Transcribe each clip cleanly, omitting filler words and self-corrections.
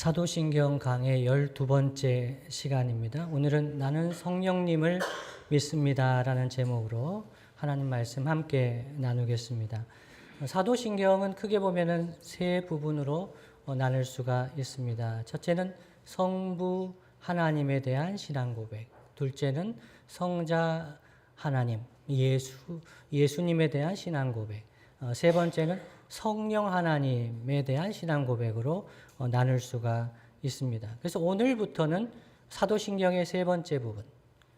사도신경 강의 12번째 시간입니다. 오늘은 나는 성령님을 믿습니다라는 제목으로 하나님 말씀 함께 나누겠습니다. 사도신경은 크게 보면은 세 부분으로 나눌 수가 있습니다. 첫째는 성부 하나님에 대한 신앙 고백, 둘째는 성자 하나님, 예수님에 대한 신앙 고백, 세 번째는 성령 하나님에 대한 신앙 고백으로 나눌 수가 있습니다. 그래서 오늘부터는 사도신경의 세 번째 부분,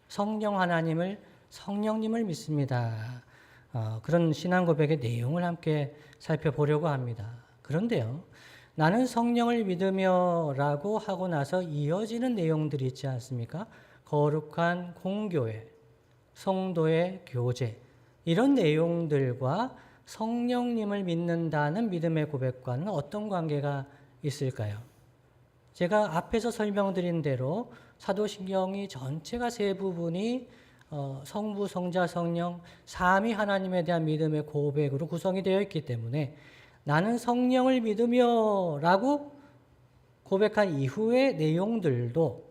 성령님을 믿습니다. 그런 신앙 고백의 내용을 함께 살펴보려고 합니다. 그런데요, 나는 성령을 믿으며라고 하고 나서 이어지는 내용들이 있지 않습니까? 거룩한 공교회, 성도의 교제, 이런 내용들과 성령님을 믿는다는 믿음의 고백과는 어떤 관계가 있을까요? 제가 앞에서 설명드린 대로 사도신경이 전체가 세 부분이 성부, 성자, 성령, 삼위 하나님에 대한 믿음의 고백으로 구성이 되어 있기 때문에 나는 성령을 믿으며라고 고백한 이후의 내용들도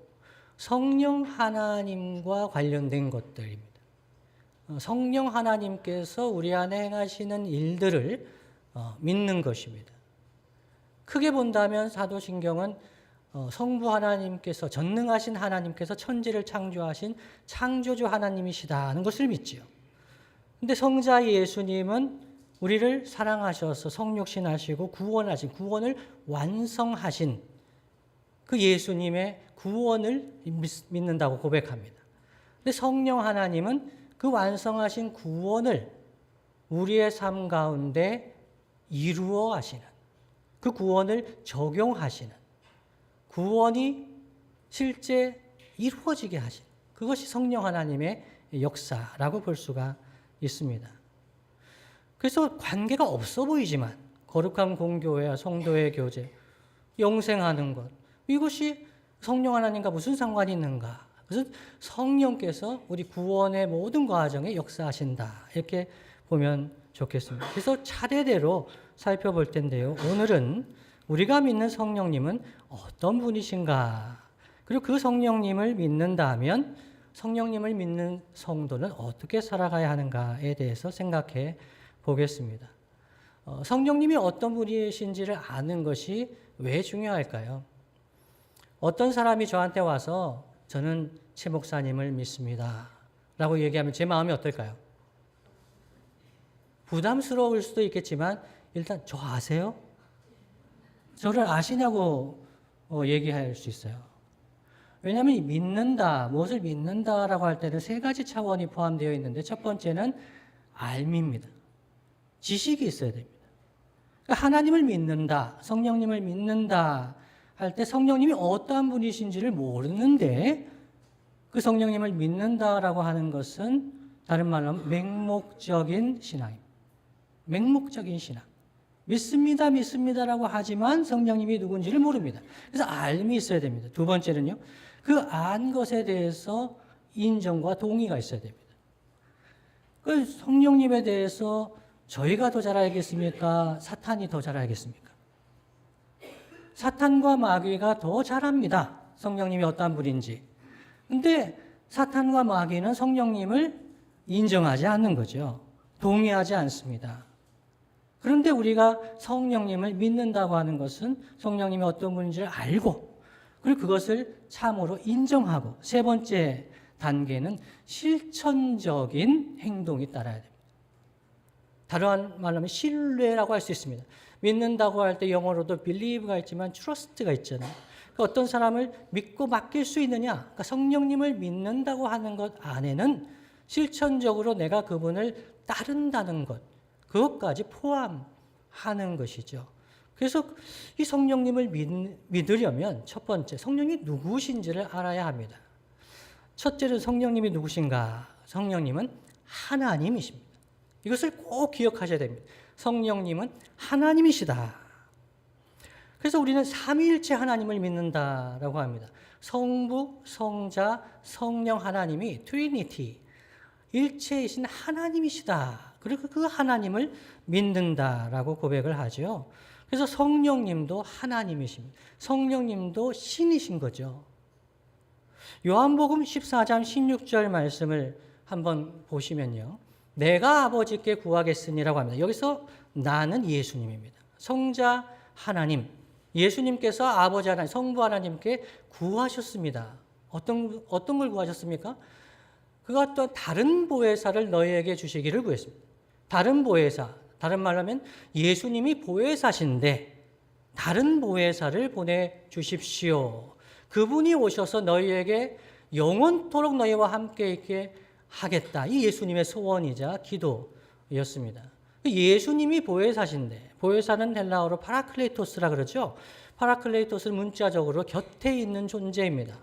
성령 하나님과 관련된 것들입니다. 성령 하나님께서 우리 안에 행하시는 일들을 믿는 것입니다. 크게 본다면 사도신경은 성부 하나님께서, 전능하신 하나님께서 천지를 창조하신 창조주 하나님이시다는 것을 믿지요. 근데 성자 예수님은 우리를 사랑하셔서 성육신하시고 구원을 완성하신 그 예수님의 구원을 믿는다고 고백합니다. 근데 성령 하나님은 그 완성하신 구원을 우리의 삶 가운데 이루어 하시는, 그 구원을 적용하시는, 구원이 실제 이루어지게 하시는, 그것이 성령 하나님의 역사라고 볼 수가 있습니다. 그래서 관계가 없어 보이지만 거룩한 공교회와 성도의 교제, 영생하는 것, 이것이 성령 하나님과 무슨 상관이 있는가? 그래서 성령께서 우리 구원의 모든 과정에 역사하신다, 이렇게 보면 좋겠습니다. 그래서 차례대로 살펴볼 텐데요, 오늘은 우리가 믿는 성령님은 어떤 분이신가, 그리고 그 성령님을 믿는다면 성령님을 믿는 성도는 어떻게 살아가야 하는가에 대해서 생각해 보겠습니다. 성령님이 어떤 분이신지를 아는 것이 왜 중요할까요? 어떤 사람이 저한테 와서 저는 최 목사님을 믿습니다 라고 얘기하면 제 마음이 어떨까요? 부담스러울 수도 있겠지만 일단 저 아세요? 저를 아시냐고 얘기할 수 있어요. 왜냐하면 믿는다, 무엇을 믿는다라고 할 때는 세 가지 차원이 포함되어 있는데 첫 번째는 알미입니다. 지식이 있어야 됩니다. 그러니까 하나님을 믿는다, 성령님을 믿는다 할 때 성령님이 어떠한 분이신지를 모르는데 그 성령님을 믿는다라고 하는 것은 다른 말로 하면 맹목적인 신앙입니다. 맹목적인 신앙. 믿습니다라고 하지만 성령님이 누군지를 모릅니다. 그래서 알미 있어야 됩니다. 두 번째는요, 그 안 것에 대해서 인정과 동의가 있어야 됩니다. 그 성령님에 대해서 저희가 더 잘 알겠습니까? 사탄이 더 잘 알겠습니까? 사탄과 마귀가 더 잘 압니다. 성령님이 어떠한 분인지. 근데 사탄과 마귀는 성령님을 인정하지 않는 거죠. 동의하지 않습니다. 그런데 우리가 성령님을 믿는다고 하는 것은 성령님이 어떤 분인지를 알고, 그리고 그것을 참으로 인정하고, 세 번째 단계는 실천적인 행동이 따라야 됩니다. 다른 말로 하면 신뢰라고 할 수 있습니다. 믿는다고 할 때 영어로도 believe가 있지만 trust가 있잖아요. 그러니까 어떤 사람을 믿고 맡길 수 있느냐? 그러니까 성령님을 믿는다고 하는 것 안에는 실천적으로 내가 그분을 따른다는 것, 그것까지 포함하는 것이죠. 그래서 이 성령님을 믿으려면 첫 번째, 성령이 누구신지를 알아야 합니다. 첫째는 성령님이 누구신가? 성령님은 하나님이십니다. 이것을 꼭 기억하셔야 됩니다. 성령님은 하나님이시다. 그래서 우리는 삼위일체 하나님을 믿는다라고 합니다. 성부, 성자, 성령 하나님이 트리니티, 일체이신 하나님이시다. 그리고 그 하나님을 믿는다라고 고백을 하죠. 그래서 성령님도 하나님이십니다. 성령님도 신이신 거죠. 요한복음 14장 16절 말씀을 한번 보시면요. 내가 아버지께 구하겠으니라고 합니다. 여기서 나는 예수님입니다. 성자 하나님, 예수님께서 아버지 하나님, 성부 하나님께 구하셨습니다. 어떤 걸 구하셨습니까? 그가 또 다른 보혜사를 너희에게 주시기를 구했습니다. 다른 보혜사, 다른 말로 하면 예수님이 보혜사신데 다른 보혜사를 보내주십시오. 그분이 오셔서 너희에게 영원토록 너희와 함께 있게 하겠다. 이 예수님의 소원이자 기도였습니다. 예수님이 보혜사신데, 보혜사는 헬라어로 파라클레토스라 그러죠. 파라클레토스는 문자적으로 곁에 있는 존재입니다.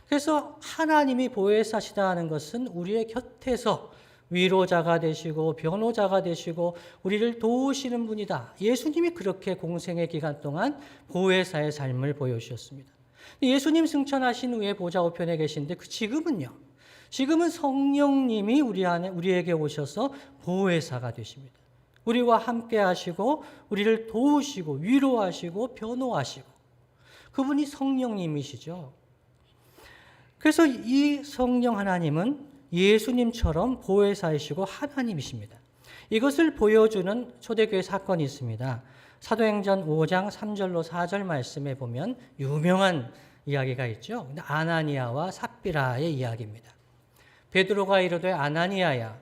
그래서 하나님이 보혜사시다 하는 것은 우리의 곁에서 위로자가 되시고 변호자가 되시고 우리를 도우시는 분이다. 예수님이 그렇게 공생의 기간 동안 보혜사의 삶을 보여주셨습니다. 예수님 승천하신 후에 보좌 우편에 계신데 지금은 성령님이 우리에게 오셔서 보혜사가 되십니다. 우리와 함께 하시고 우리를 도우시고 위로하시고 변호하시고 그분이 성령님이시죠. 그래서 이 성령 하나님은 예수님처럼 보혜사이시고 하나님이십니다. 이것을 보여주는 초대교회 사건이 있습니다. 사도행전 5장 3절로 4절 말씀에 보면 유명한 이야기가 있죠. 아나니아와 삽비라의 이야기입니다. 베드로가 이르되 아나니아야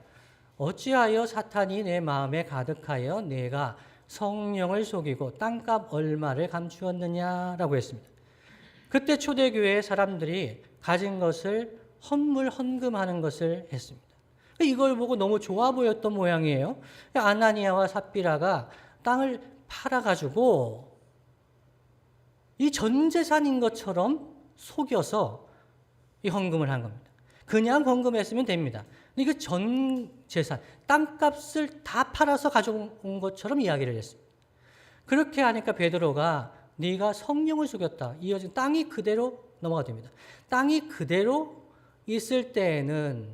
어찌하여 사탄이 내 마음에 가득하여 내가 성령을 속이고 땅값 얼마를 감추었느냐라고 했습니다. 그때 초대교회의 사람들이 가진 것을 헌금하는 것을 했습니다. 이걸 보고 너무 좋아 보였던 모양이에요. 아나니아와 삽비라가 땅을 팔아가지고 이 전 재산인 것처럼 속여서 이 헌금을 한 겁니다. 그냥 헌금했으면 됩니다. 이거 전 재산, 땅값을 다 팔아서 가져온 것처럼 이야기를 했습니다. 그렇게 하니까 베드로가 네가 성령을 속였다. 이어진 땅이 그대로 넘어가 됩니다. 땅이 그대로 있을 때에는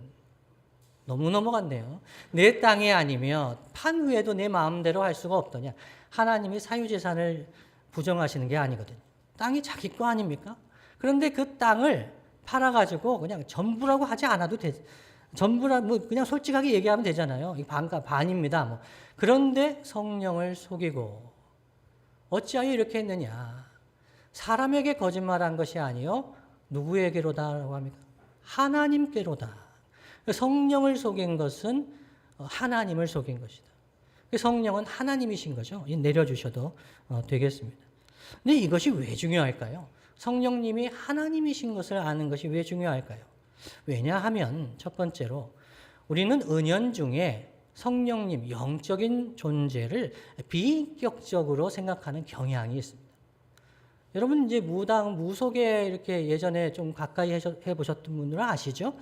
너무 넘어갔네요. 내 땅이 아니면 판 후에도 내 마음대로 할 수가 없더냐. 하나님이 사유재산을 부정하시는 게 아니거든요. 땅이 자기 거 아닙니까? 그런데 그 땅을 팔아가지고 그냥 전부라고 하지 않아도 전부라 그냥 솔직하게 얘기하면 되잖아요. 반입니다. 그런데 성령을 속이고 어찌하여 이렇게 했느냐. 사람에게 거짓말한 것이 아니요 누구에게로다라고 합니까? 하나님께로다. 성령을 속인 것은 하나님을 속인 것이다. 성령은 하나님이신 거죠. 내려주셔도 되겠습니다. 근데 이것이 왜 중요할까요? 성령님이 하나님이신 것을 아는 것이 왜 중요할까요? 왜냐하면 첫 번째로 우리는 은연중에 성령님, 영적인 존재를 비인격적으로 생각하는 경향이 있습니다. 여러분 이제 무속에 이렇게 예전에 좀 가까이 해보셨던 분들은 아시죠?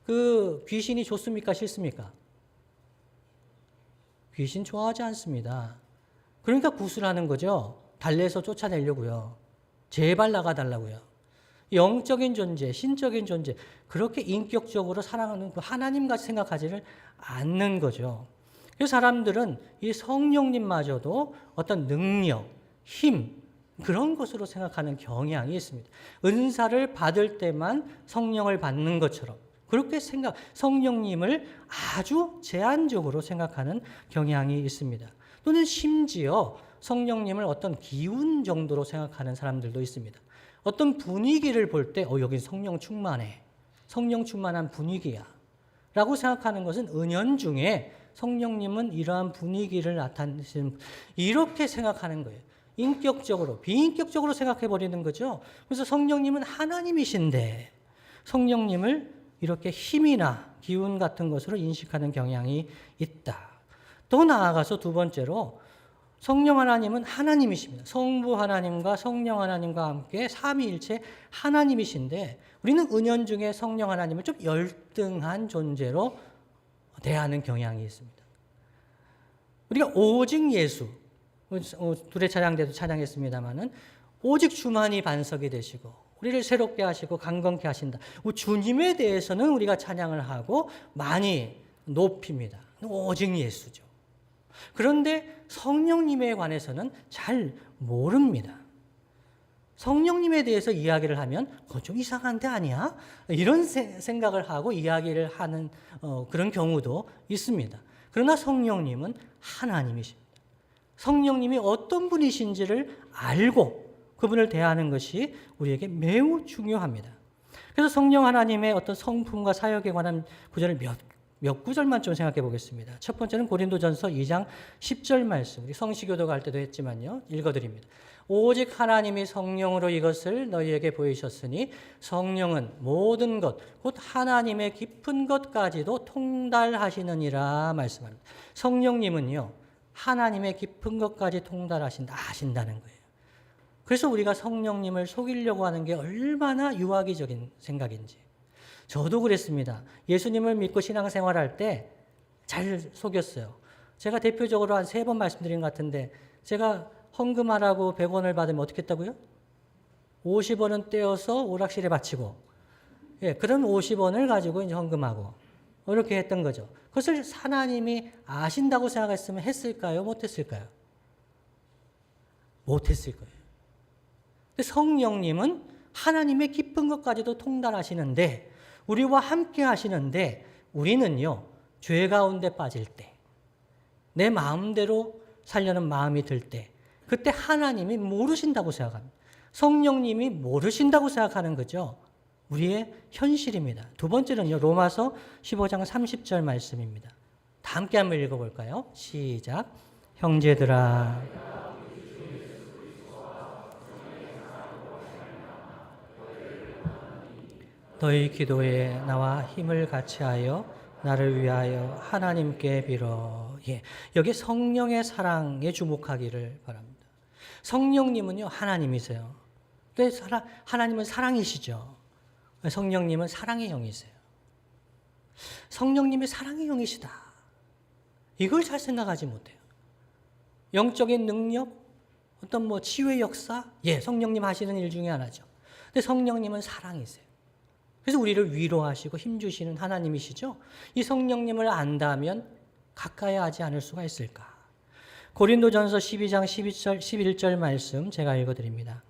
그 귀신이 좋습니까? 싫습니까? 귀신 좋아하지 않습니다. 그러니까 구술하는 거죠. 달래서 쫓아내려고요. 제발 나가달라고요. 영적인 존재, 신적인 존재, 그렇게 인격적으로 사랑하는 그 하나님같이 생각하지를 않는 거죠. 그래서 사람들은 이 성령님마저도 어떤 능력, 힘, 그런 것으로 생각하는 경향이 있습니다. 은사를 받을 때만 성령을 받는 것처럼 그렇게 성령님을 아주 제한적으로 생각하는 경향이 있습니다. 또는 심지어 성령님을 어떤 기운 정도로 생각하는 사람들도 있습니다. 어떤 분위기를 볼 때 여긴 성령 충만해. 성령 충만한 분위기야. 라고 생각하는 것은 은연중에 성령님은 이러한 분위기를 나타내시는 이렇게 생각하는 거예요. 인격적으로, 비인격적으로 생각해 버리는 거죠. 그래서 성령님은 하나님이신데 성령님을 이렇게 힘이나 기운 같은 것으로 인식하는 경향이 있다. 더 나아가서 두 번째로 성령 하나님은 하나님이십니다. 성부 하나님과 성령 하나님과 함께 삼위일체 하나님이신데 우리는 은연중에 성령 하나님을 좀 열등한 존재로 대하는 경향이 있습니다. 우리가 오직 예수, 둘의 찬양 때도 찬양했습니다마는 오직 주만이 반석이 되시고 우리를 새롭게 하시고 강건케 하신다. 주님에 대해서는 우리가 찬양을 하고 많이 높입니다. 오직 예수죠. 그런데 성령님에 관해서는 잘 모릅니다. 성령님에 대해서 이야기를 하면 그건 좀 이상한 데 아니야? 이런 생각을 하고 이야기를 하는 그런 경우도 있습니다. 그러나 성령님은 하나님이십니다. 성령님이 어떤 분이신지를 알고 그분을 대하는 것이 우리에게 매우 중요합니다. 그래서 성령 하나님의 어떤 성품과 사역에 관한 구절을 몇 구절만 좀 생각해 보겠습니다. 첫 번째는 고린도전서 2장 10절 말씀. 우리 성시교도가 할 때도 했지만요. 읽어드립니다. 오직 하나님이 성령으로 이것을 너희에게 보이셨으니 성령은 모든 것, 곧 하나님의 깊은 것까지도 통달하시느니라 말씀합니다. 성령님은요, 하나님의 깊은 것까지 아신다는 거예요. 그래서 우리가 성령님을 속이려고 하는 게 얼마나 유아기적인 생각인지. 저도 그랬습니다. 예수님을 믿고 신앙생활할 때 잘 속였어요. 제가 대표적으로 한 3번 말씀드린 것 같은데 제가 헌금하라고 100원을 받으면 어떻게 했다고요? 50원은 떼어서 오락실에 바치고, 그런 50원을 가지고 이제 헌금하고, 이렇게 했던 거죠. 그것을 하나님이 아신다고 생각했으면 했을까요? 못했을까요? 못했을 거예요. 근데 성령님은 하나님의 깊은 것까지도 통달하시는데, 우리와 함께 하시는데, 우리는요, 죄 가운데 빠질 때, 내 마음대로 살려는 마음이 들 때, 그때 하나님이 모르신다고 생각합니다. 성령님이 모르신다고 생각하는 거죠. 우리의 현실입니다. 두 번째는요, 로마서 15장 30절 말씀입니다. 다 함께 한번 읽어볼까요? 시작. 형제들아, 너희 기도에 나와 힘을 같이하여 나를 위하여 하나님께 빌어. 여기 성령의 사랑에 주목하기를 바랍니다. 성령님은요, 하나님이세요. 하나님은 사랑이시죠. 성령님은 사랑의 영이세요. 성령님이 사랑의 영이시다. 이걸 잘 생각하지 못해요. 영적인 능력, 어떤 치유의 역사, 성령님 하시는 일 중에 하나죠. 근데 성령님은 사랑이세요. 그래서 우리를 위로하시고 힘주시는 하나님이시죠. 이 성령님을 안다면 가까이 하지 않을 수가 있을까? 고린도전서 12장 11절 말씀 제가 읽어드립니다.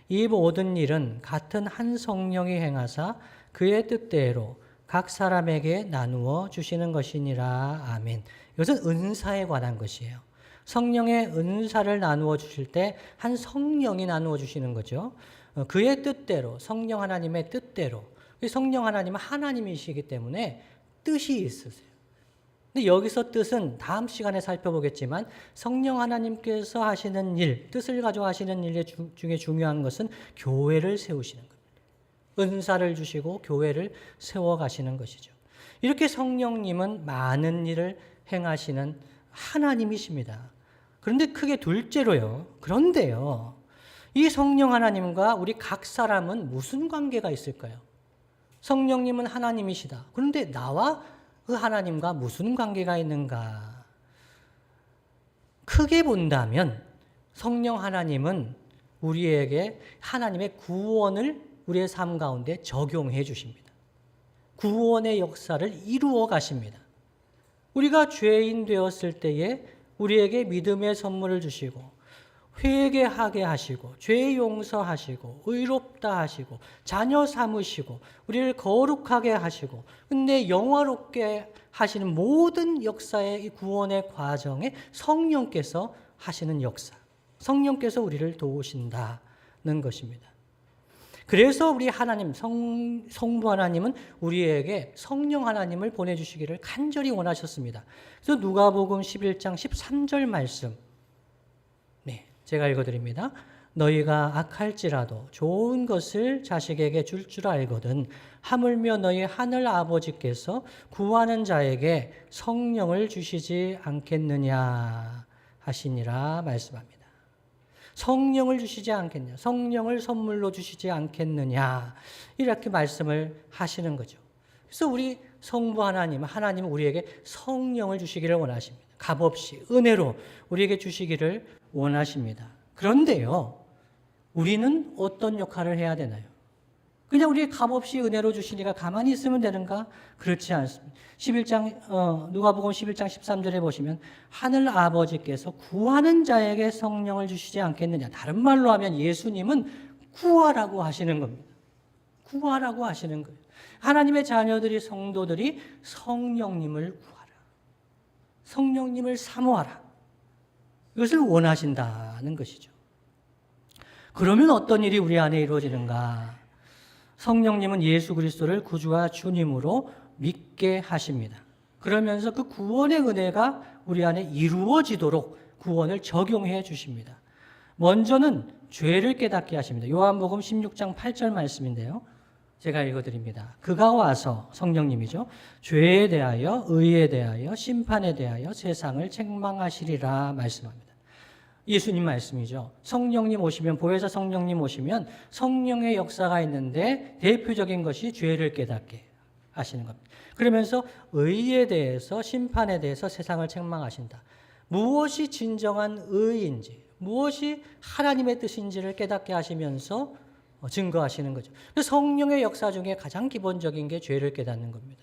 이 모든 일은 같은 한 성령이 행하사 그의 뜻대로 각 사람에게 나누어 주시는 것이니라. 아멘. 이것은 은사에 관한 것이에요. 성령의 은사를 나누어 주실 때 한 성령이 나누어 주시는 거죠. 그의 뜻대로, 성령 하나님의 뜻대로. 성령 하나님은 하나님이시기 때문에 뜻이 있으세요. 근데 여기서 뜻은 다음 시간에 살펴보겠지만 성령 하나님께서 하시는 일, 뜻을 가지고 하시는 일 중에 중요한 것은 교회를 세우시는 겁니다. 은사를 주시고 교회를 세워가시는 것이죠. 이렇게 성령님은 많은 일을 행하시는 하나님이십니다. 그런데 크게 둘째로요. 그런데요, 이 성령 하나님과 우리 각 사람은 무슨 관계가 있을까요? 성령님은 하나님이시다. 그런데 나와 그 하나님과 무슨 관계가 있는가? 크게 본다면 성령 하나님은 우리에게 하나님의 구원을 우리의 삶 가운데 적용해 주십니다. 구원의 역사를 이루어 가십니다. 우리가 죄인 되었을 때에 우리에게 믿음의 선물을 주시고 회개하게 하시고 죄 용서하시고 의롭다 하시고 자녀 삼으시고 우리를 거룩하게 하시고 근데 영화롭게 하시는 모든 역사의 이 구원의 과정에 성령께서 하시는 역사, 성령께서 우리를 도우신다는 것입니다. 그래서 우리 하나님, 성부 하나님은 우리에게 성령 하나님을 보내주시기를 간절히 원하셨습니다. 그래서 누가복음 11장 13절 말씀, 제가 읽어드립니다. 너희가 악할지라도 좋은 것을 자식에게 줄 줄 알거든 하물며 너희 하늘 아버지께서 구하는 자에게 성령을 주시지 않겠느냐 하시니라 말씀합니다. 성령을 주시지 않겠느냐, 성령을 선물로 주시지 않겠느냐, 이렇게 말씀을 하시는 거죠. 그래서 우리 성부 하나님은 우리에게 성령을 주시기를 원하십니다. 값없이 은혜로 우리에게 주시기를 원하십니다. 그런데요, 우리는 어떤 역할을 해야 되나요? 그냥 우리 값없이 은혜로 주시니까 가만히 있으면 되는가? 그렇지 않습니다. 11장 누가복음 11장 13절에 보시면 하늘 아버지께서 구하는 자에게 성령을 주시지 않겠느냐. 다른 말로 하면 예수님은 구하라고 하시는 겁니다. 구하라고 하시는 거예요. 하나님의 자녀들이 성도들이 성령님을 구하라. 성령님을 사모하라. 이것을 원하신다는 것이죠. 그러면 어떤 일이 우리 안에 이루어지는가? 성령님은 예수 그리스도를 구주와 주님으로 믿게 하십니다. 그러면서 그 구원의 은혜가 우리 안에 이루어지도록 구원을 적용해 주십니다. 먼저는 죄를 깨닫게 하십니다. 요한복음 16장 8절 말씀인데요. 제가 읽어드립니다. 그가 와서, 성령님이죠, 죄에 대하여, 의에 대하여, 심판에 대하여 세상을 책망하시리라 말씀합니다. 예수님 말씀이죠. 성령님 오시면, 보혜사 성령님 오시면 성령의 역사가 있는데 대표적인 것이 죄를 깨닫게 하시는 겁니다. 그러면서 의에 대해서, 심판에 대해서 세상을 책망하신다. 무엇이 진정한 의인지, 무엇이 하나님의 뜻인지를 깨닫게 하시면서 증거하시는 거죠. 성령의 역사 중에 가장 기본적인 게 죄를 깨닫는 겁니다.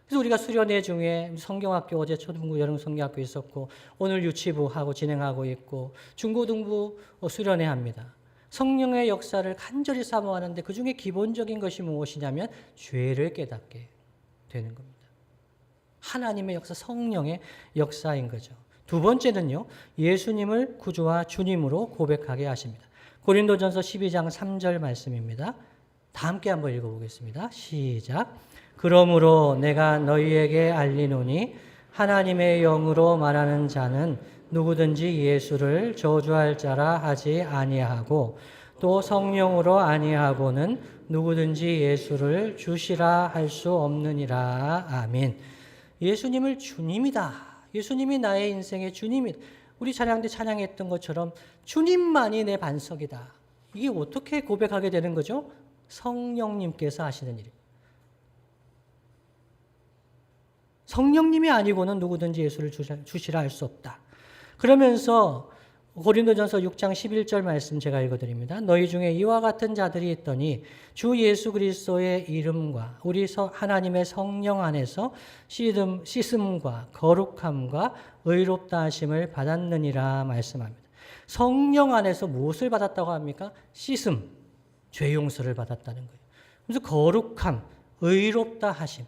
그래서 우리가 수련회 중에 성경학교, 어제 초등부 여름 성경학교 있었고 오늘 유치부 하고 진행하고 있고 중고등부 수련회 합니다. 성령의 역사를 간절히 사모하는데 그 중에 기본적인 것이 무엇이냐면 죄를 깨닫게 되는 겁니다. 하나님의 역사, 성령의 역사인 거죠. 두 번째는요, 예수님을 구주와 주님으로 고백하게 하십니다. 고린도전서 12장 3절 말씀입니다. 다 함께 한번 읽어보겠습니다. 시작. 그러므로 내가 너희에게 알리노니 하나님의 영으로 말하는 자는 누구든지 예수를 저주할 자라 하지 아니하고 또 성령으로 아니하고는 누구든지 예수를 주시라 할 수 없느니라. 아멘. 예수님을 주님이다. 예수님이 나의 인생의 주님이다. 우리 찬양 때 찬양했던 것처럼 주님만이 내 반석이다. 이게 어떻게 고백하게 되는 거죠? 성령님께서 하시는 일입니다. 성령님이 아니고는 누구든지 예수를 주시라 할 수 없다. 그러면서 고린도전서 6장 11절 말씀 제가 읽어드립니다. 너희 중에 이와 같은 자들이 있더니 주 예수 그리스도의 이름과 우리 하나님의 성령 안에서 씻음과 거룩함과 의롭다 하심을 받았느니라 말씀합니다. 성령 안에서 무엇을 받았다고 합니까? 씻음, 죄 용서를 받았다는 거예요. 그래서 거룩함, 의롭다 하심.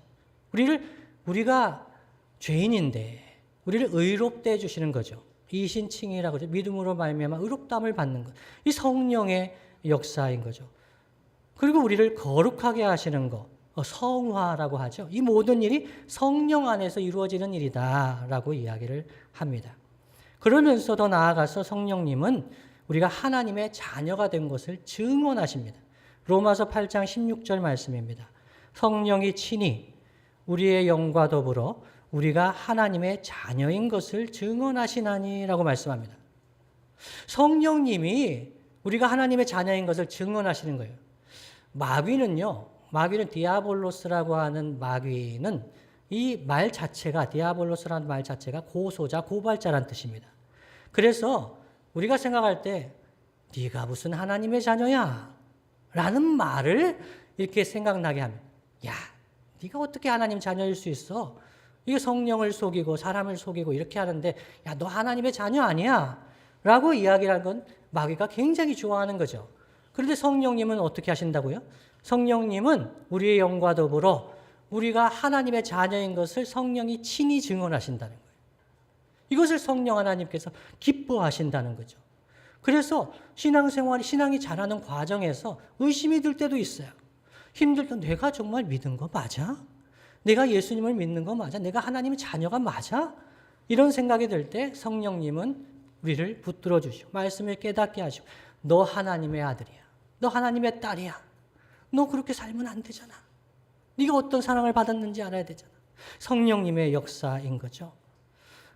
우리가 죄인인데 우리를 의롭게 해주시는 거죠. 이신칭이라고 하죠. 믿음으로 말미암아 의롭다함을 받는 것. 이 성령의 역사인 거죠. 그리고 우리를 거룩하게 하시는 것, 성화라고 하죠. 이 모든 일이 성령 안에서 이루어지는 일이다라고 이야기를 합니다. 그러면서 더 나아가서 성령님은 우리가 하나님의 자녀가 된 것을 증언하십니다. 로마서 8장 16절 말씀입니다. 성령이 친히 우리의 영과 더불어 우리가 하나님의 자녀인 것을 증언하시나니라고 말씀합니다. 성령님이 우리가 하나님의 자녀인 것을 증언하시는 거예요. 마귀는 디아볼로스라고 하는 마귀는 이 말 자체가, 디아볼로스라는 말 자체가 고소자, 고발자란 뜻입니다. 그래서 우리가 생각할 때 네가 무슨 하나님의 자녀야? 라는 말을 이렇게 생각나게 합니다. 야, 네가 어떻게 하나님 자녀일 수 있어? 이게 성령을 속이고 사람을 속이고 이렇게 하는데 야, 너 하나님의 자녀 아니야? 라고 이야기하는 건 마귀가 굉장히 좋아하는 거죠. 그런데 성령님은 어떻게 하신다고요? 성령님은 우리의 영과 더불어 우리가 하나님의 자녀인 것을 성령이 친히 증언하신다는 거예요. 이것을 성령 하나님께서 기뻐하신다는 거죠. 그래서 신앙이 자라는 과정에서 의심이 들 때도 있어요. 힘들 때 내가 정말 믿은 거 맞아? 내가 예수님을 믿는 거 맞아? 내가 하나님의 자녀가 맞아? 이런 생각이 들 때 성령님은 우리를 붙들어 주시고 말씀을 깨닫게 하시고 너 하나님의 아들이야. 너 하나님의 딸이야. 너 그렇게 살면 안 되잖아. 네가 어떤 사랑을 받았는지 알아야 되잖아. 성령님의 역사인 거죠.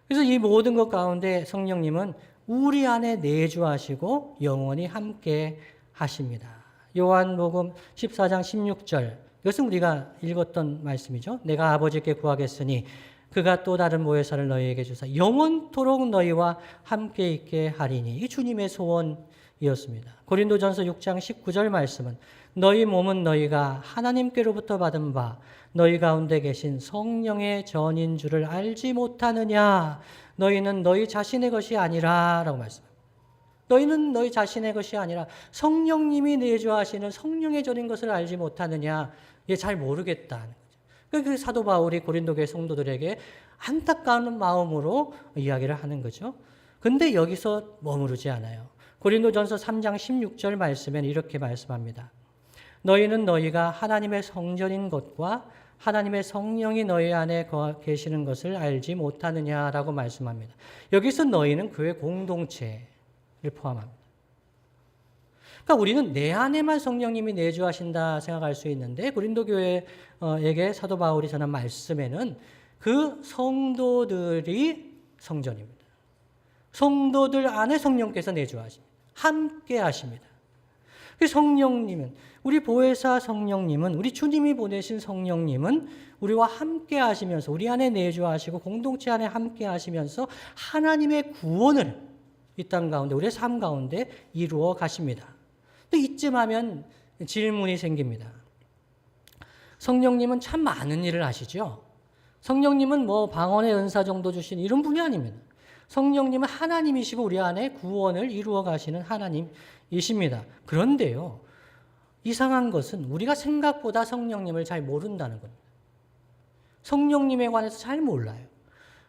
그래서 이 모든 것 가운데 성령님은 우리 안에 내주하시고 영원히 함께 하십니다. 요한복음 14장 16절, 이것은 우리가 읽었던 말씀이죠. 내가 아버지께 구하겠으니 그가 또 다른 보혜사를 너희에게 주사 영원토록 너희와 함께 있게 하리니. 이 주님의 소원이었습니다. 고린도전서 6장 19절 말씀은 너희 몸은 너희가 하나님께로부터 받은 바 너희 가운데 계신 성령의 전인 줄을 알지 못하느냐. 너희는 너희 자신의 것이 아니라 라고 말씀합니다. 너희는 너희 자신의 것이 아니라 성령님이 내주하시는 성령의 전인 것을 알지 못하느냐. 이게 잘 모르겠다는 거죠. 그 사도 바울이 고린도교회 성도들에게 안타까운 마음으로 이야기를 하는 거죠. 근데 여기서 머무르지 않아요. 고린도전서 3장 16절 말씀엔 이렇게 말씀합니다. 너희는 너희가 하나님의 성전인 것과 하나님의 성령이 너희 안에 계시는 것을 알지 못하느냐라고 말씀합니다. 여기서 너희는 교회 공동체를 포함합니다. 그러니까 우리는 내 안에만 성령님이 내주하신다 생각할 수 있는데 고린도 교회에게 사도 바울이 전한 말씀에는 그 성도들이 성전입니다. 성도들 안에 성령께서 내주하십니다. 함께 하십니다. 성령님은 우리 보혜사 성령님은 우리 주님이 보내신 성령님은 우리와 함께 하시면서 우리 안에 내주하시고 공동체 안에 함께 하시면서 하나님의 구원을 이 땅 가운데 우리의 삶 가운데 이루어 가십니다. 또 이쯤 하면 질문이 생깁니다. 성령님은 참 많은 일을 하시죠. 성령님은 뭐 방언의 은사 정도 주신 이런 분이 아닙니다. 성령님은 하나님이시고 우리 안에 구원을 이루어 가시는 하나님이십니다. 그런데요, 이상한 것은 우리가 생각보다 성령님을 잘 모른다는 겁니다. 성령님에 관해서 잘 몰라요.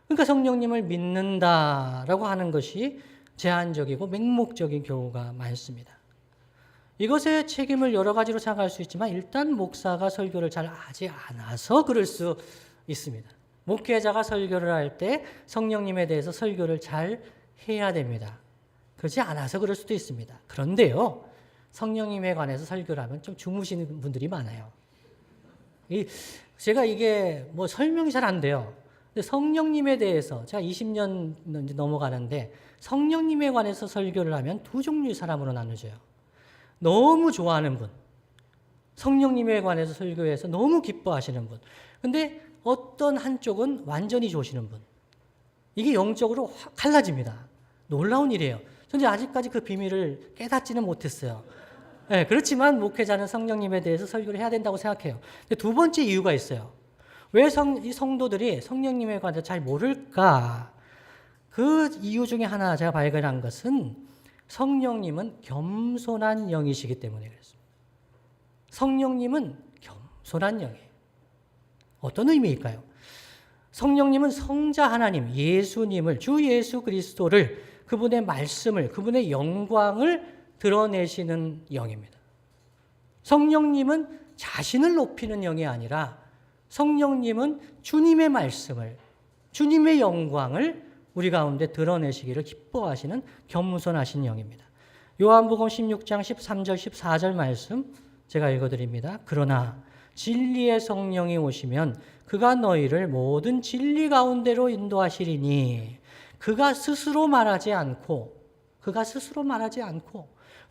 그러니까 성령님을 믿는다라고 하는 것이 제한적이고 맹목적인 경우가 많습니다. 이것의 책임을 여러 가지로 생각할 수 있지만 일단 목사가 설교를 잘 하지 않아서 그럴 수 있습니다. 목회자가 설교를 할 때 성령님에 대해서 설교를 잘 해야 됩니다. 그렇지 않아서 그럴 수도 있습니다. 그런데요, 성령님에 관해서 설교를 하면 좀 주무시는 분들이 많아요. 제가 이게 뭐 설명이 잘 안 돼요. 근데 성령님에 대해서 제가 20년 넘어가는데 성령님에 관해서 설교를 하면 두 종류의 사람으로 나누어져요. 너무 좋아하는 분, 성령님에 관해서 설교해서 너무 기뻐하시는 분. 근데 어떤 한쪽은 완전히 좋으시는 분. 이게 영적으로 확 갈라집니다. 놀라운 일이에요. 저는 아직까지 그 비밀을 깨닫지는 못했어요. 네, 그렇지만 목회자는 성령님에 대해서 설교를 해야 된다고 생각해요. 근데 두 번째 이유가 있어요. 왜 이 성도들이 성령님에 관해서 잘 모를까? 그 이유 중에 하나 제가 발견한 것은 성령님은 겸손한 영이시기 때문에 그렇습니다. 성령님은 겸손한 영이에요. 어떤 의미일까요? 성령님은 성자 하나님, 예수님을, 주 예수 그리스도를, 그분의 말씀을, 그분의 영광을 드러내시는 영입니다. 성령님은 자신을 높이는 영이 아니라 성령님은 주님의 말씀을, 주님의 영광을 우리 가운데 드러내시기를 기뻐하시는 겸손하신 영입니다. 요한복음 16장 13절 14절 말씀 제가 읽어드립니다. 그러나 진리의 성령이 오시면 그가 너희를 모든 진리 가운데로 인도하시리니 그가 스스로 말하지 않고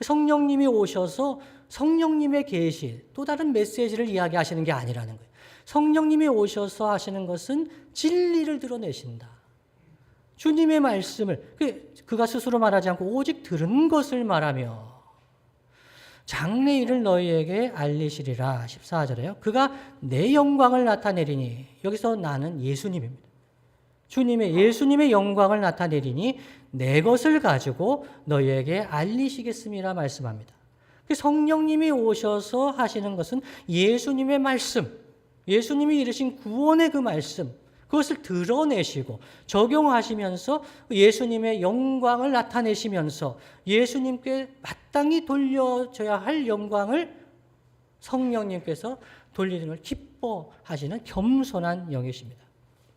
성령님이 오셔서 성령님의 계시, 또 다른 메시지를 이야기하시는 게 아니라는 거예요. 성령님이 오셔서 하시는 것은 진리를 드러내신다. 주님의 말씀을 그가 스스로 말하지 않고 오직 들은 것을 말하며 장래일을 너희에게 알리시리라. 14절에요. 그가 내 영광을 나타내리니, 여기서 나는 예수님입니다. 예수님의 영광을 나타내리니 내 것을 가지고 너희에게 알리시겠음이라 말씀합니다. 성령님이 오셔서 하시는 것은 예수님의 말씀, 예수님이 이르신 구원의 그 말씀, 그것을 드러내시고 적용하시면서 예수님의 영광을 나타내시면서 예수님께 마땅히 돌려줘야 할 영광을 성령님께서 돌리는 걸 기뻐하시는 겸손한 영이십니다.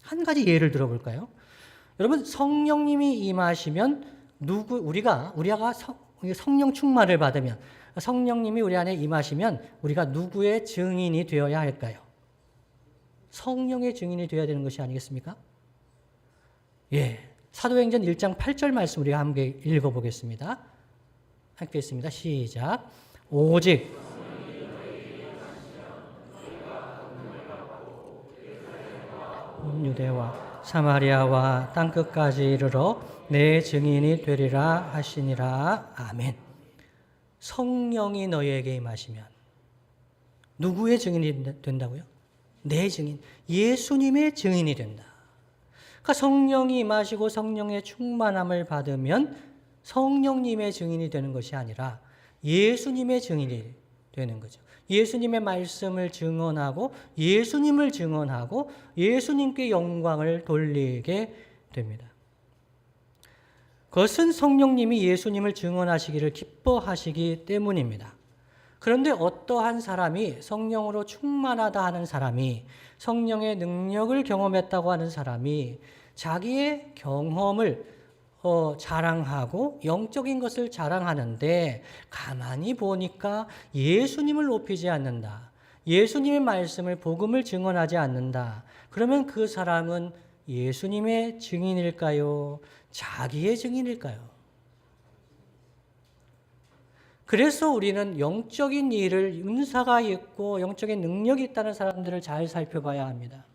한 가지 예를 들어볼까요? 여러분, 성령님이 임하시면 우리가 성령 충만을 받으면, 성령님이 우리 안에 임하시면 우리가 누구의 증인이 되어야 할까요? 성령의 증인이 되어야 되는 것이 아니겠습니까? 예, 사도행전 1장 8절 말씀 우리가 함께 읽어보겠습니다. 함께 있습니다. 시작. 오직 온 유대와 사마리아와 땅끝까지 이르러 내 증인이 되리라 하시니라. 아멘. 성령이 너희에게 임하시면 누구의 증인이 된다고요? 내 증인, 예수님의 증인이 된다. 그러니까 성령이 임하시고 성령의 충만함을 받으면 성령님의 증인이 되는 것이 아니라 예수님의 증인이 되는 거죠. 예수님의 말씀을 증언하고 예수님을 증언하고 예수님께 영광을 돌리게 됩니다. 그것은 성령님이 예수님을 증언하시기를 기뻐하시기 때문입니다. 그런데 어떠한 사람이 성령으로 충만하다 하는 사람이 성령의 능력을 경험했다고 하는 사람이 자기의 경험을 자랑하고 영적인 것을 자랑하는데 가만히 보니까 예수님을 높이지 않는다. 예수님의 말씀을 복음을 증언하지 않는다. 그러면 그 사람은 예수님의 증인일까요? 자기의 증인일까요? 그래서 우리는 영적인 일을 은사가 있고 영적인 능력이 있다는 사람들을 잘 살펴봐야 합니다.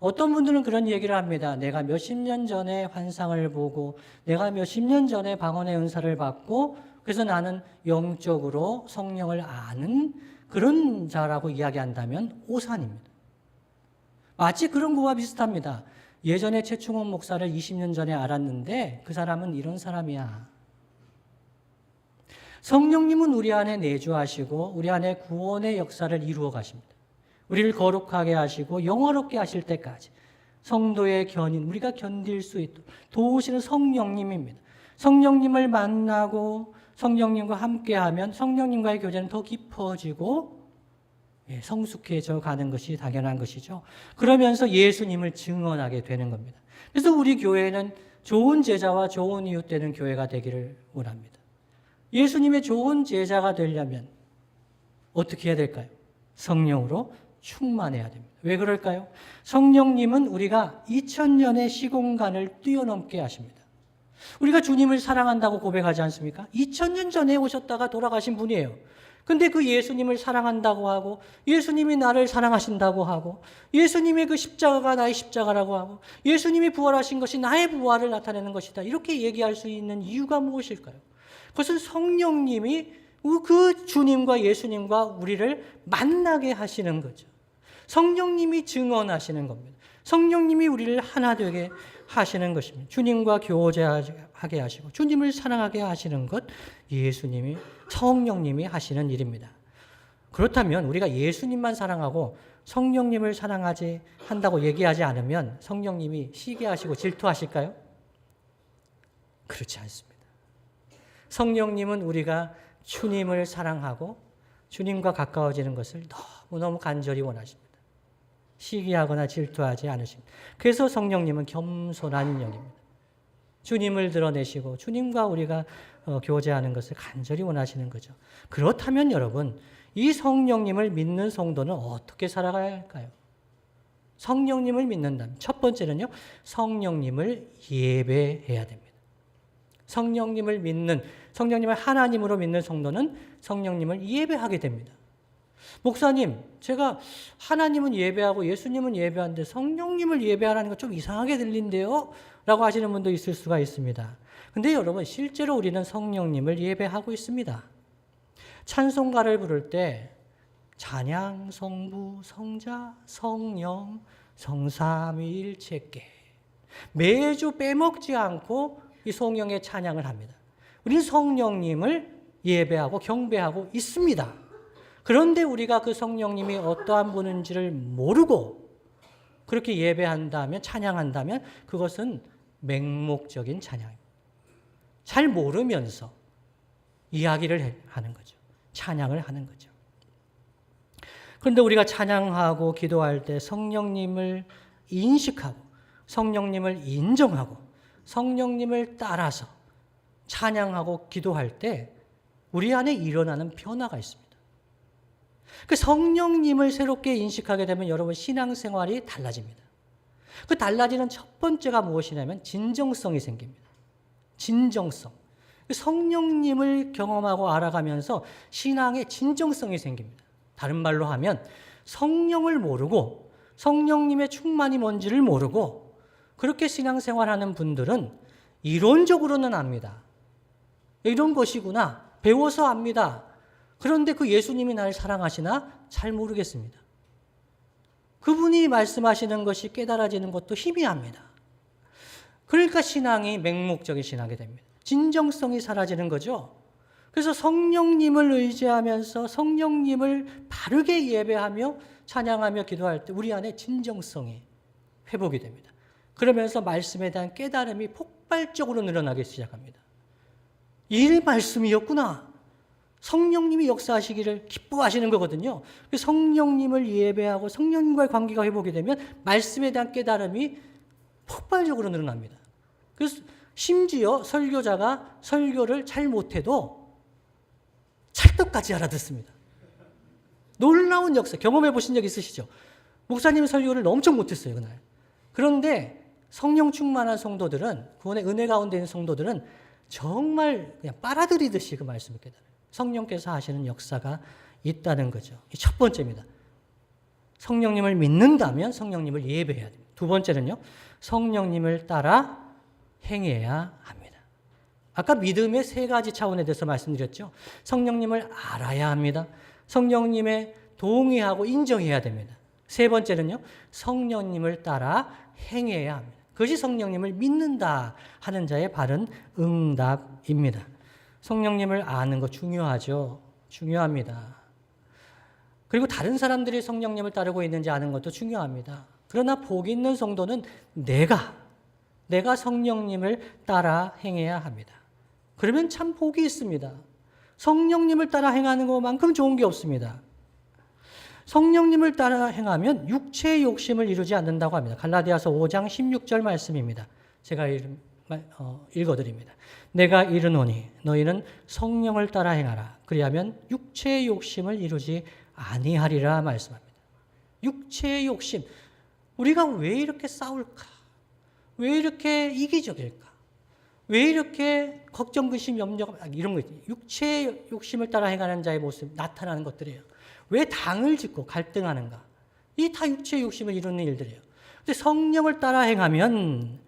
어떤 분들은 그런 얘기를 합니다. 내가 몇십 년 전에 환상을 보고 내가 몇십 년 전에 방언의 은사를 받고 그래서 나는 영적으로 성령을 아는 그런 자라고 이야기한다면 오산입니다. 마치 그런 거와 비슷합니다. 예전에 최충원 목사를 20년 전에 알았는데 그 사람은 이런 사람이야. 성령님은 우리 안에 내주하시고 우리 안에 구원의 역사를 이루어 가십니다. 우리를 거룩하게 하시고 영화롭게 하실 때까지 성도의 견인, 우리가 견딜 수 있도록 도우시는 성령님입니다. 성령님을 만나고 성령님과 함께하면 성령님과의 교제는 더 깊어지고 성숙해져 가는 것이 당연한 것이죠. 그러면서 예수님을 증언하게 되는 겁니다. 그래서 우리 교회는 좋은 제자와 좋은 이웃 되는 교회가 되기를 원합니다. 예수님의 좋은 제자가 되려면 어떻게 해야 될까요? 성령으로 충만해야 됩니다. 왜 그럴까요? 성령님은 우리가 2000년의 시공간을 뛰어넘게 하십니다. 우리가 주님을 사랑한다고 고백하지 않습니까? 2000년 전에 오셨다가 돌아가신 분이에요. 근데 그 예수님을 사랑한다고 하고 예수님이 나를 사랑하신다고 하고 예수님의 그 십자가가 나의 십자가라고 하고 예수님이 부활하신 것이 나의 부활을 나타내는 것이다. 이렇게 얘기할 수 있는 이유가 무엇일까요? 그것은 성령님이 그 주님과 예수님과 우리를 만나게 하시는 거죠. 성령님이 증언하시는 겁니다. 성령님이 우리를 하나 되게 하시는 것입니다. 주님과 교제하게 하시고 주님을 사랑하게 하시는 것 예수님이 성령님이 하시는 일입니다. 그렇다면 우리가 예수님만 사랑하고 성령님을 사랑하지 한다고 얘기하지 않으면 성령님이 시기하시고 질투하실까요? 그렇지 않습니다. 성령님은 우리가 주님을 사랑하고 주님과 가까워지는 것을 너무너무 간절히 원하십니다. 시기하거나 질투하지 않으십니다. 그래서 성령님은 겸손한 영입니다. 주님을 드러내시고 주님과 우리가 교제하는 것을 간절히 원하시는 거죠. 그렇다면 여러분, 이 성령님을 믿는 성도는 어떻게 살아가야 할까요? 성령님을 믿는다면 첫 번째는요, 성령님을 예배해야 됩니다. 성령님을 하나님으로 믿는 성도는 성령님을 예배하게 됩니다. 목사님, 제가 하나님은 예배하고 예수님은 예배하는데 성령님을 예배하라는 거 좀 이상하게 들린대요? 라고 하시는 분도 있을 수가 있습니다. 근데 여러분, 실제로 우리는 성령님을 예배하고 있습니다. 찬송가를 부를 때 찬양, 성부, 성자, 성령, 성삼위일체께 매주 빼먹지 않고 이 성령의 찬양을 합니다. 우리는 성령님을 예배하고 경배하고 있습니다. 그런데 우리가 그 성령님이 어떠한 분인지를 모르고 그렇게 예배한다면, 찬양한다면 그것은 맹목적인 찬양입니다. 잘 모르면서 이야기를 하는 거죠. 찬양을 하는 거죠. 그런데 우리가 찬양하고 기도할 때 성령님을 인식하고 성령님을 인정하고 성령님을 따라서 찬양하고 기도할 때 우리 안에 일어나는 변화가 있습니다. 그 성령님을 새롭게 인식하게 되면 여러분 신앙생활이 달라집니다. 그 달라지는 첫 번째가 무엇이냐면 진정성이 생깁니다. 진정성. 성령님을 경험하고 알아가면서 신앙의 진정성이 생깁니다. 다른 말로 하면 성령을 모르고 성령님의 충만이 뭔지를 모르고 그렇게 신앙생활하는 분들은 이론적으로는 압니다. 이런 것이구나. 배워서 압니다. 그런데 그 예수님이 나를 사랑하시나? 잘 모르겠습니다. 그분이 말씀하시는 것이 깨달아지는 것도 희미합니다. 그러니까 신앙이 맹목적인 신앙이 됩니다. 진정성이 사라지는 거죠. 그래서 성령님을 의지하면서 성령님을 바르게 예배하며 찬양하며 기도할 때 우리 안에 진정성이 회복이 됩니다. 그러면서 말씀에 대한 깨달음이 폭발적으로 늘어나기 시작합니다. 이 말씀이었구나. 성령님이 역사하시기를 기뻐하시는 거거든요. 성령님을 예배하고 성령님과의 관계가 회복이 되면 말씀에 대한 깨달음이 폭발적으로 늘어납니다. 그래서 심지어 설교자가 설교를 잘 못해도 찰떡같이 알아듣습니다. 놀라운 역사, 경험해 보신 적 있으시죠? 목사님 설교를 엄청 못했어요, 그날. 그런데 성령 충만한 성도들은, 구원의 은혜 가운데 있는 성도들은 정말 그냥 빨아들이듯이 그 말씀을 깨달아요. 성령께서 하시는 역사가 있다는 거죠. 첫 번째입니다. 성령님을 믿는다면 성령님을 예배해야 됩니다. 두 번째는요, 성령님을 따라 행해야 합니다. 아까 믿음의 세 가지 차원에 대해서 말씀드렸죠. 성령님을 알아야 합니다. 성령님의 동의하고 인정해야 됩니다. 세 번째는요, 성령님을 따라 행해야 합니다. 그것이 성령님을 믿는다 하는 자의 바른 응답입니다. 성령님을 아는 거 중요하죠. 중요합니다. 그리고 다른 사람들이 성령님을 따르고 있는지 아는 것도 중요합니다. 그러나 복 있는 성도는 내가 성령님을 따라 행해야 합니다. 그러면 참 복이 있습니다. 성령님을 따라 행하는 것만큼 좋은 게 없습니다. 성령님을 따라 행하면 육체의 욕심을 이루지 않는다고 합니다. 갈라디아서 5장 16절 말씀입니다. 제가 읽어드립니다. 내가 이르노니 너희는 성령을 따라 행하라. 그리하면 육체의 욕심을 이루지 아니하리라 말씀합니다. 육체의 욕심. 우리가 왜 이렇게 싸울까? 왜 이렇게 이기적일까? 왜 이렇게 걱정, 근심, 염려가 이런 거 있죠. 육체의 욕심을 따라 행하는 자의 모습 나타나는 것들이에요. 왜 당을 짓고 갈등하는가? 이 다 육체의 욕심을 이루는 일들이에요. 근데 성령을 따라 행하면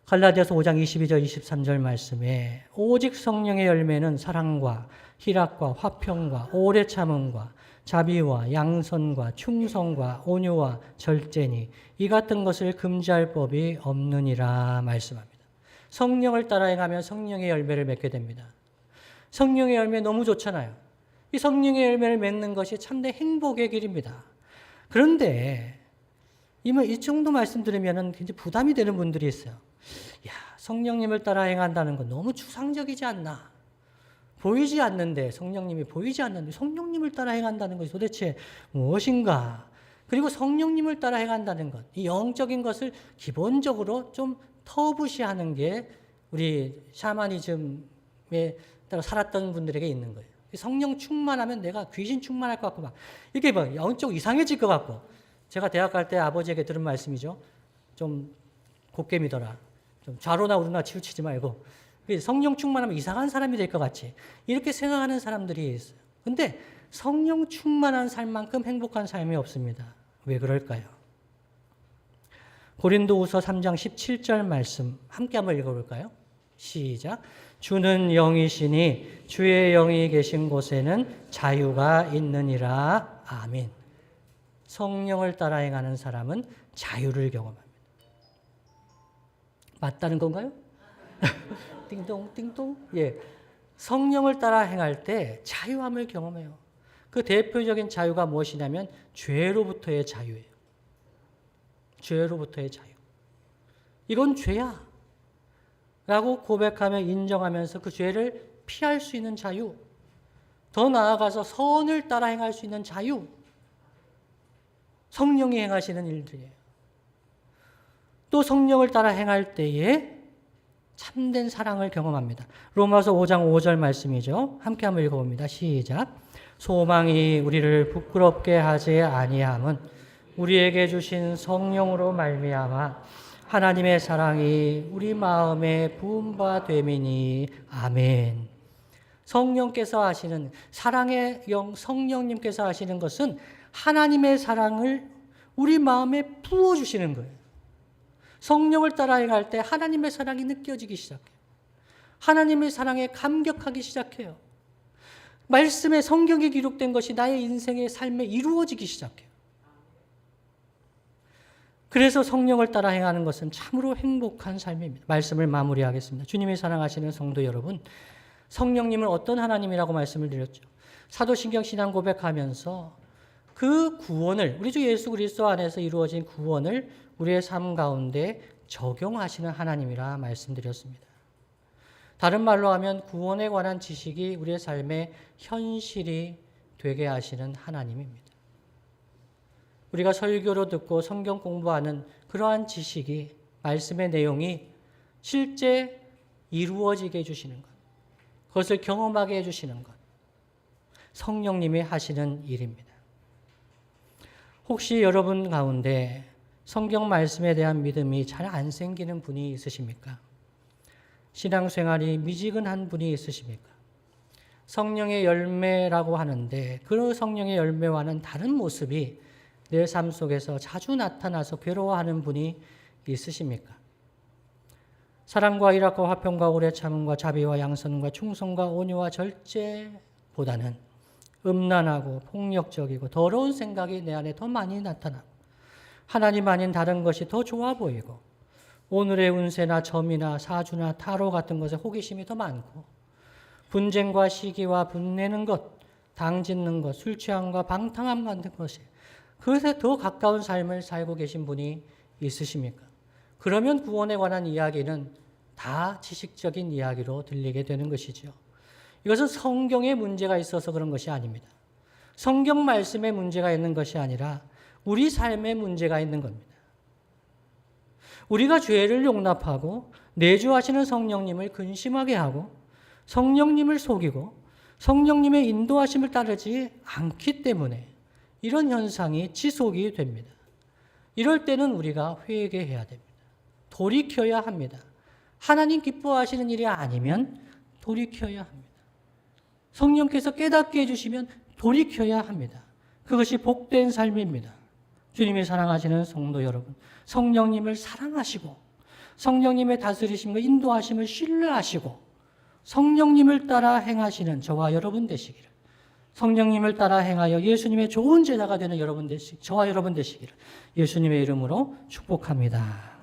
갈라디아서 5장 22절 23절 말씀에 오직 성령의 열매는 사랑과 희락과 화평과 오래 참음과 자비와 양선과 충성과 온유와 절제니 이 같은 것을 금지할 법이 없느니라 말씀합니다. 성령을 따라 행하면 성령의 열매를 맺게 됩니다. 성령의 열매 너무 좋잖아요. 이 성령의 열매를 맺는 것이 참된 행복의 길입니다. 그런데 이 정도 말씀 들으면 굉장히 부담이 되는 분들이 있어요. 야, 성령님을 따라 행한다는 건 너무 추상적이지 않나? 보이지 않는데, 성령님이 보이지 않는데 성령님을 따라 행한다는 것이 도대체 무엇인가? 그리고 성령님을 따라 행한다는 것, 이 영적인 것을 기본적으로 좀 터부시하는 게 우리 샤머니즘에 따라 살았던 분들에게 있는 거예요. 성령 충만하면 내가 귀신 충만할 것 같고 막 이게 막 영적 이상해질 것 같고, 제가 대학 갈 때 아버지에게 들은 말씀이죠. 좀 곱게 믿어라. 좀 좌로나 우로나 치우치지 말고 성령 충만하면 이상한 사람이 될 것 같이 이렇게 생각하는 사람들이 있어요. 근데 성령 충만한 삶만큼 행복한 삶이 없습니다. 왜 그럴까요? 고린도후서 3장 17절 말씀 함께 한번 읽어볼까요? 시작. 주는 영이시니 주의 영이 계신 곳에는 자유가 있느니라. 아멘. 성령을 따라 행하는 사람은 자유를 경험합니다. 맞다는 건가요? 띵동 띵동. 예. 성령을 따라 행할 때 자유함을 경험해요. 그 대표적인 자유가 무엇이냐면 죄로부터의 자유예요. 죄로부터의 자유. 이건 죄야 라고 고백하며 인정하면서 그 죄를 피할 수 있는 자유, 더 나아가서 선을 따라 행할 수 있는 자유, 성령이 행하시는 일들이에요. 또 성령을 따라 행할 때에 참된 사랑을 경험합니다. 로마서 5장 5절 말씀이죠. 함께 한번 읽어봅니다. 시작. 소망이 우리를 부끄럽게 하지 아니함은 우리에게 주신 성령으로 말미암아 하나님의 사랑이 우리 마음에 부은 바 됨이니. 아멘. 성령께서 하시는 사랑의 영, 성령님께서 하시는 것은 하나님의 사랑을 우리 마음에 부어주시는 거예요. 성령을 따라 행할 때 하나님의 사랑이 느껴지기 시작해요. 하나님의 사랑에 감격하기 시작해요. 말씀에 성경에 기록된 것이 나의 인생의 삶에 이루어지기 시작해요. 그래서 성령을 따라 행하는 것은 참으로 행복한 삶입니다. 말씀을 마무리하겠습니다. 주님이 사랑하시는 성도 여러분, 성령님은 어떤 하나님이라고 말씀을 드렸죠. 사도신경 신앙 고백하면서 그 구원을, 우리 주 예수 그리스도 안에서 이루어진 구원을 우리의 삶 가운데 적용하시는 하나님이라 말씀드렸습니다. 다른 말로 하면 구원에 관한 지식이 우리의 삶의 현실이 되게 하시는 하나님입니다. 우리가 설교로 듣고 성경 공부하는 그러한 지식이, 말씀의 내용이 실제 이루어지게 해주시는 것, 그것을 경험하게 해주시는 것, 성령님이 하시는 일입니다. 혹시 여러분 가운데 성경 말씀에 대한 믿음이 잘 안 생기는 분이 있으십니까? 신앙생활이 미지근한 분이 있으십니까? 성령의 열매라고 하는데 그 성령의 열매와는 다른 모습이 내 삶 속에서 자주 나타나서 괴로워하는 분이 있으십니까? 사랑과 일학과 화평과 오래 참음과 자비와 양선과 충성과 온유와 절제보다는 음란하고 폭력적이고 더러운 생각이 내 안에 더 많이 나타나고 하나님 아닌 다른 것이 더 좋아 보이고 오늘의 운세나 점이나 사주나 타로 같은 것에 호기심이 더 많고 분쟁과 시기와 분내는 것, 당짓는 것, 술 취함과 방탕함 같은 것이 그것에 더 가까운 삶을 살고 계신 분이 있으십니까? 그러면 구원에 관한 이야기는 다 지식적인 이야기로 들리게 되는 것이죠. 이것은 성경에 문제가 있어서 그런 것이 아닙니다. 성경 말씀에 문제가 있는 것이 아니라 우리 삶에 문제가 있는 겁니다. 우리가 죄를 용납하고 내주하시는 성령님을 근심하게 하고 성령님을 속이고 성령님의 인도하심을 따르지 않기 때문에 이런 현상이 지속이 됩니다. 이럴 때는 우리가 회개해야 됩니다. 돌이켜야 합니다. 하나님 기뻐하시는 일이 아니면 돌이켜야 합니다. 성령께서 깨닫게 해주시면 돌이켜야 합니다. 그것이 복된 삶입니다. 주님이 사랑하시는 성도 여러분, 성령님을 사랑하시고 성령님의 다스리심과 인도하심을 신뢰하시고 성령님을 따라 행하시는 저와 여러분 되시기를, 성령님을 따라 행하여 예수님의 좋은 제자가 되는 저와 여러분 되시기를 예수님의 이름으로 축복합니다.